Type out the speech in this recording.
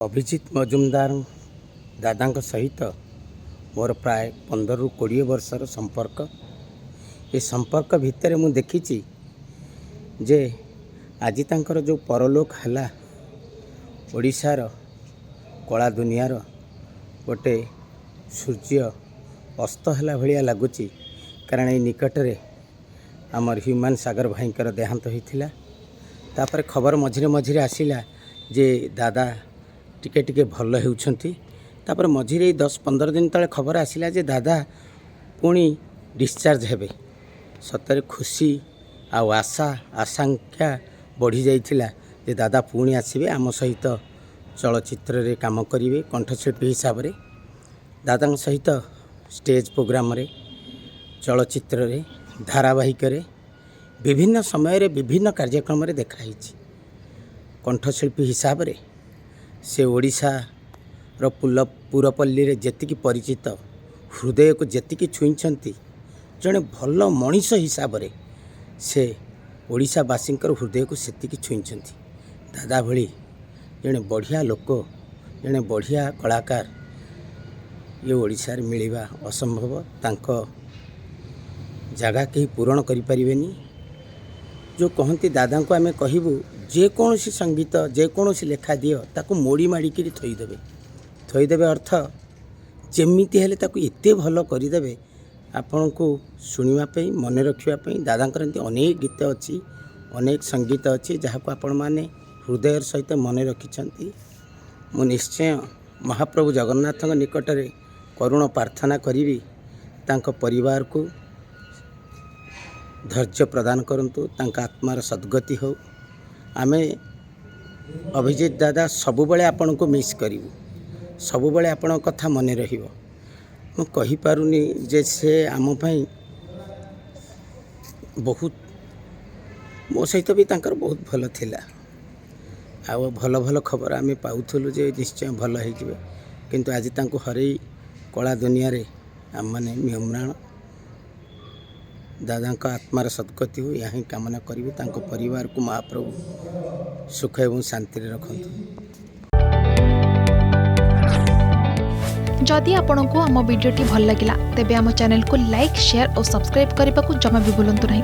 अभिजित मजुमदार दादा सहित मोर प्राय 15 ରୁ 20 वर्षर संपर्क। ये संपर्क भितर मु देखी जे आज तांकर जो परलोक है ओडिशार कला दुनियार गोटे सूर्य अस्त है भाया लगुच। कारण ये निकटरे आमर ह्यूमान सागर भाईकर देहांत होता। तापर खबर मझिरे मझिरे आसिला जे दादा टिके टिके भल होउछंती। तापर मझिरे 10-15 दिन तले खबर आसिला जे दादा पुणी डिस्चार्ज हेबे। सतरे खुशी आ आशा आशंका बढ़ी जाइथिला जे दादा पुणी आसीबे आम सहित चलचित्र रे काम करिवे कंठशिल्पी हिसाब रे। दादा सहित स्टेज प्रोग्राम रे चलचित्र रे धारावाहिक रे विभिन्न समय रे विभिन्न कार्यक्रम रे देखाई। कंठशिल्पी हिसाब रे से ओडिशा रो पुरपल्ली रे जेतिकी परिचित हृदय को जेतिकी छुईंचंती जड़े भल मनीष हिसाब रे से ओडिशावासी हृदय को सेतिकी छुईंचंती। दादा भली जड़े बढ़िया लोक जड़े बढ़िया कलाकार ये ओडिशा रे मिलिबा असंभव। तांको जगह कहीं पूरण करि परिबेनी। जो कहती दादा को आमे कहबू जेकोसी संगीत जेकोसी लेखा दियो ताको मोड़ी माड़िकी थईदेवे अर्थ जेमिति हेले ताको एते भल करदेवे आपण को शुणापी मन रखापी। दादा अनेक गीत अच्छी अनेक संगीत अच्छी जहाँ को आपण मैंने हृदय सहित मन रखिंट। मु निश्चय महाप्रभु जगन्नाथ निकट में करुण प्रार्थना करी तांको परिवार को धैर्य प्रदान करंतु तांका आत्मार सद्गति हो। आमे अभिजित दादा सबुबले आपण को मिस करूँ सबुबले आपण कथा मन रहिबो। मु कहि पारुनी जे से आम पई बहुत मो सहित भी तांकर बहुत भल थिला। आ भल भल खबर आमे पाउथलु जे निश्चय भल हो जिवे। किंतु आज तांको हरई कला दुनिया रे आम माने म्राण दादा का आत्मार सद्गति हो यहाँ कामना करी। तांको परिवार को महाप्रभु सुख एवं शांति रखंतु। जदि आपंक आम भिडी भल लगा तेब आम चैनल को लाइक शेयर और सब्सक्राइब करने को जमा भी भूलु नहीं।